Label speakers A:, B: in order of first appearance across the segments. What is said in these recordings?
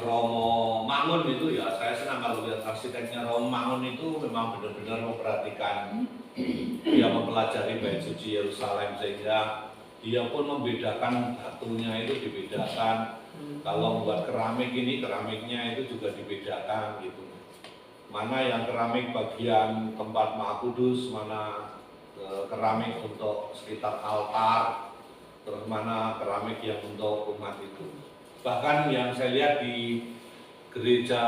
A: Romo Mangun itu ya, saya senang kalau lihat arsiteknya Romo Mangun itu memang benar-benar memperhatikan, dia mempelajari bait suci Yerusalem sehingga dia pun membedakan batunya itu dibedakan. Kalau membuat keramik ini, keramiknya itu juga dibedakan gitu. Mana yang keramik bagian tempat Maha Kudus, mana keramik untuk sekitar altar, terus mana keramik yang untuk umat itu. Bahkan yang saya lihat di gereja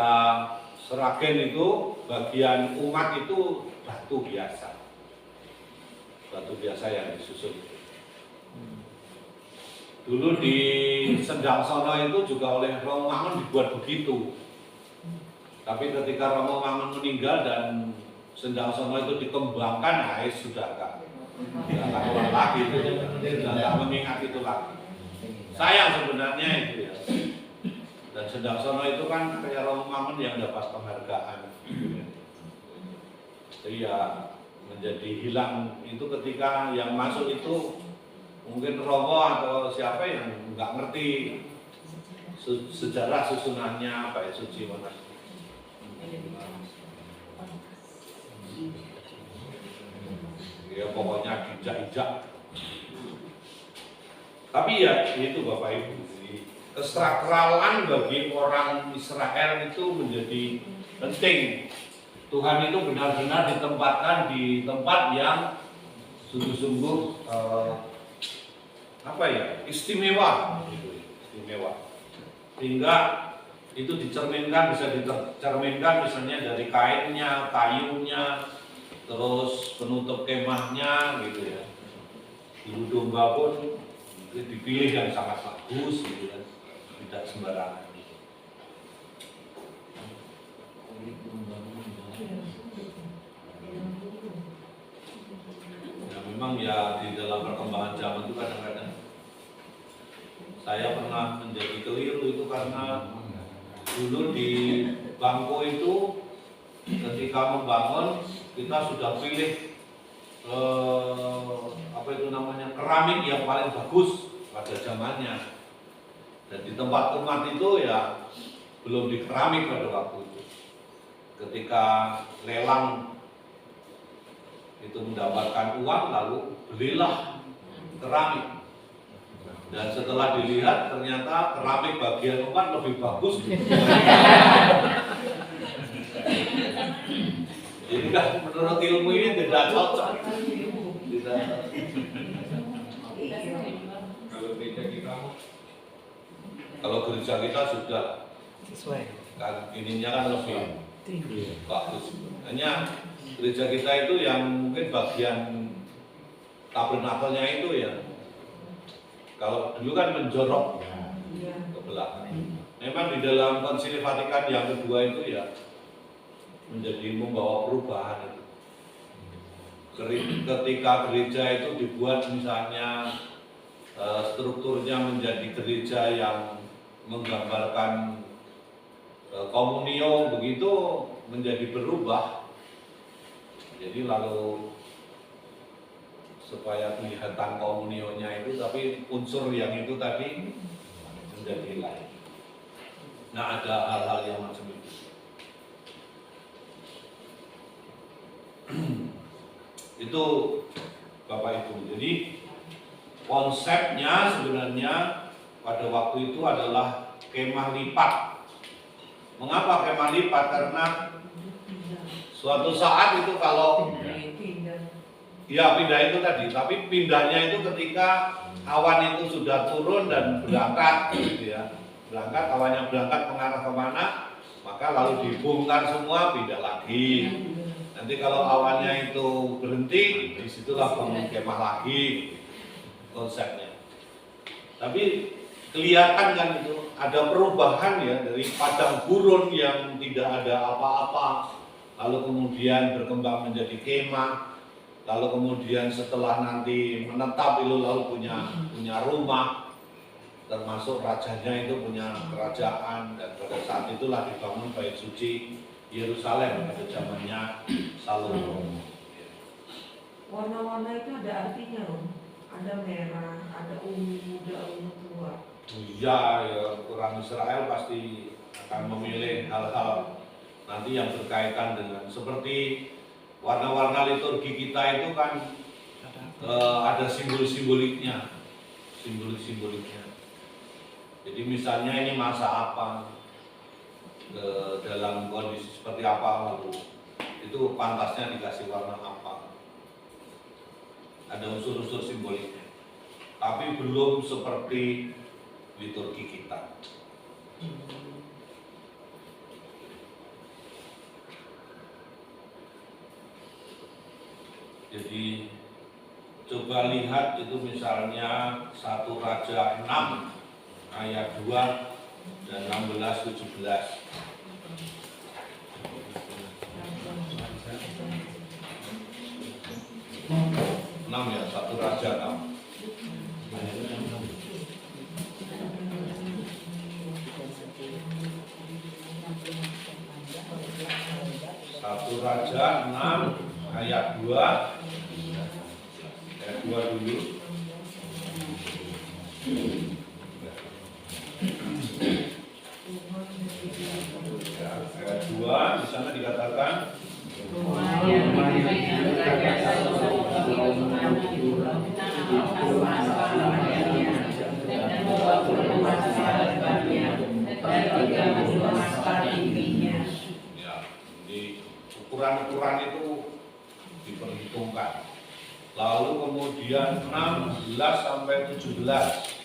A: Seragen itu bagian umat itu batu biasa yang disusun. Dulu di Sendang Sono itu juga oleh Romo Mangun dibuat begitu. Tapi ketika Romo Mangun meninggal dan Sendang Sono itu dikembangkan, sudah kan ulang lagi itu, sudah tak mengingat itu lagi. Sayang sebenarnya itu ya. Dan Sendang Sono itu kan kayak Romo Mangun yang dapat penghargaan. Jadi ya menjadi hilang itu ketika yang masuk itu mungkin Romo atau siapa yang nggak ngerti sejarah susunannya bait suci monas. Ya pokoknya dijak-ijak. Tapi ya itu Bapak Ibu, kesakralan bagi orang Israel itu menjadi penting. Tuhan itu benar-benar ditempatkan di tempat yang sungguh-sungguh istimewa, sehingga itu dicerminkan, bisa dicerminkan misalnya dari kainnya, kayunya, terus penutup kemahnya gitu ya. Bulu domba pun dipilih yang sangat bagus gitu kan, tidak sembarangan. Ya memang ya di dalam perkembangan zaman itu kadang-kadang saya pernah menjadi keliru itu karena dulu di Bangko itu ketika membangun kita sudah pilih keramik yang paling bagus pada zamannya. Dan di tempat umat itu ya belum dikeramik pada waktu itu. Ketika lelang itu mendapatkan uang lalu belilah keramik. Dan setelah dilihat ternyata keramik bagian umat lebih bagus. Jadi menurut ilmu ini tidak cocok. Kalau gereja kita sudah sesuai, kan ininya kan lebih bagus. Hanya gereja kita itu yang mungkin bagian tabernakelnya itu ya, kalau dulu kan menjorok ke belakang. Memang di dalam Konsili Vatikan yang kedua itu ya menjadi membawa perubahan itu. Ketika gereja itu dibuat misalnya strukturnya menjadi gereja yang menggambarkan komunio begitu menjadi berubah. Jadi lalu supaya kelihatan komunionya itu tapi unsur yang itu tadi menjadi lain. Nah ada hal-hal yang macam itu. Itu Bapak Ibu. Jadi konsepnya sebenarnya pada waktu itu adalah kemah lipat. Mengapa kemah lipat? Karena suatu saat itu kalau ya pindah itu tadi, tapi pindahnya itu ketika awan itu sudah turun dan berangkat gitu ya. Berangkat, awannya berangkat mengarah kemana, maka lalu dibongkar semua, pindah lagi. Nanti kalau awannya itu berhenti, disitulah bangun kemah lagi konsepnya. Tapi kelihatan kan itu ada perubahan ya dari padang gurun yang tidak ada apa-apa, lalu kemudian berkembang menjadi kemah, lalu kemudian setelah nanti menetap itu lalu punya rumah, termasuk rajanya itu punya kerajaan, dan pada saat itulah dibangun bait suci Yerusalem pada zamannya Salomo.
B: Warna-warna itu ada artinya loh. Ada merah, ada ungu muda, ungu tua.
A: Iya, ya orang Israel pasti akan memilih hal-hal nanti yang berkaitan dengan seperti warna-warna liturgi kita itu kan ada simbol-simboliknya, simbolik-simboliknya. Jadi misalnya ini masa apa, dalam kondisi seperti apa, lalu itu pantasnya dikasih warna apa. Ada unsur-unsur simboliknya, tapi belum seperti liturgi kita. Jadi coba lihat itu misalnya 1 Raja 6 ayat 2 dan 16-17. 6 ya, 1 Raja 6. 1 Raja 6 ayat 2. Ayat 2 dulu. Ya, ayat 2 di sana dikatakan ya, di ukuran-ukuran itu diperhitungkan. Lalu kemudian 16 sampai 17.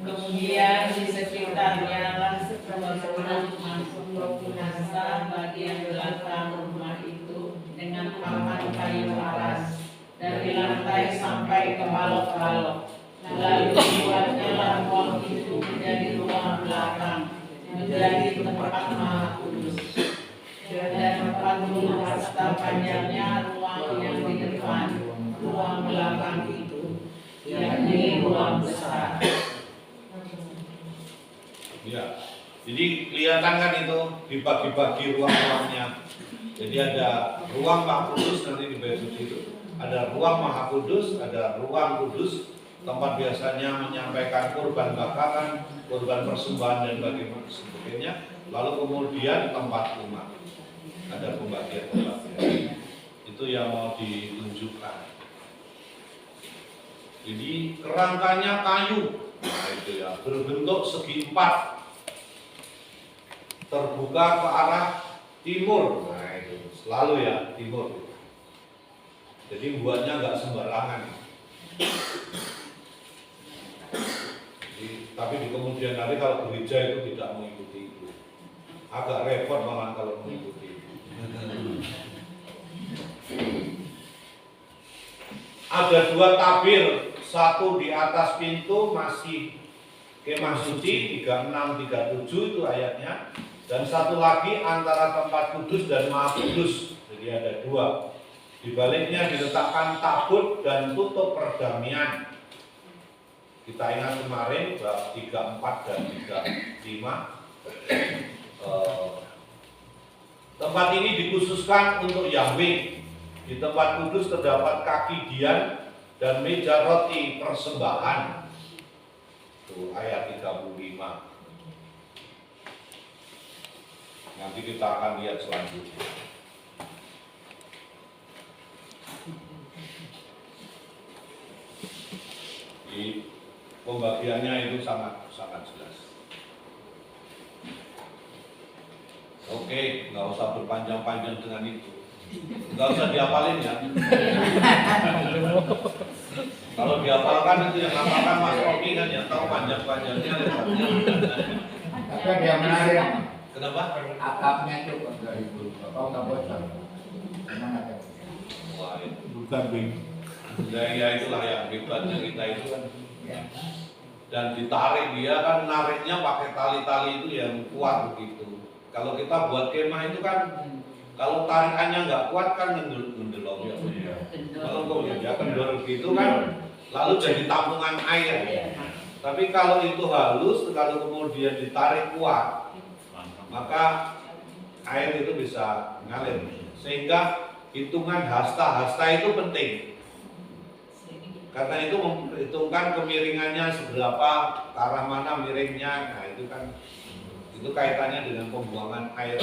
B: Kemudian di sekitarnya lah sekelilingnya masa bagian belakang rumah itu dengan papan kayu aras dari lantai sampai ke balok-balok. Lalu dibuatnya ruang itu menjadi ruang belakang, menjadi tempat Maha Kudus. Dan 40 hasta panjangnya ruang yang di depan ruang belakang itu, yakni ruang besar.
A: Ya, jadi kelihatan kan itu dibagi-bagi ruang-ruangnya. Jadi ada ruang Maha Kudus nanti di bait suci itu. Ada ruang Maha Kudus, ada ruang kudus, tempat biasanya menyampaikan kurban bakaran, kurban persembahan dan bagaimana sebagainya. Lalu kemudian tempat umat. Ada pembagian-pembagian. Itu yang mau ditunjukkan. Jadi kerangkanya kayu. Nah, itu ya, berbentuk segi 4, terbuka ke arah timur. Nah itu selalu ya timur. Jadi buatnya nggak sembarangan. Tapi di kemudian hari kalau gereja itu tidak mengikuti itu, agak repot malah kalau mengikuti itu. Ada 2 tabir, satu di atas pintu masih kemah suci 36-37 itu ayatnya, dan satu lagi antara tempat kudus dan Maha Kudus. Jadi ada 2. Di baliknya diletakkan tabut dan tutup perdamaian. Kita ingat kemarin bab 34 dan 35. Tempat ini dikhususkan untuk Yahweh. Di tempat kudus terdapat kaki dian dan meja roti persembahan. Itu ayat 35. Nanti kita akan lihat selanjutnya. Di pembagiannya itu sangat jelas. Oke, nggak usah berpanjang-panjang dengan itu. Nggak usah dihafalin ya. Kalau dihafalkan itu yang hafalkan Mas Rocky kan yang tahu panjang-panjangnya lebarnya.
C: Tapi ada yang menarik.
A: Kenapa?
C: Atapnya itu dari Bapak nggak bocor. Memang ada.
A: Wah, itu bukan Bing. Ya itulah yang hebatnya kita itu kan. Dan ditarik, dia kan nariknya pakai tali-tali itu yang kuat begitu. Kalau kita buat kemah itu kan, kalau tarikannya nggak kuat kan mendelong ya. Kalau kemudian dia kendor gitu kan, lalu jadi tampungan air. Tapi kalau itu halus, kalau kemudian ditarik kuat, maka air itu bisa mengalir. Sehingga hitungan hasta itu penting. Karena itu memperhitungkan kemiringannya seberapa, ke arah mana miringnya. Nah itu kan itu kaitannya dengan pembuangan air.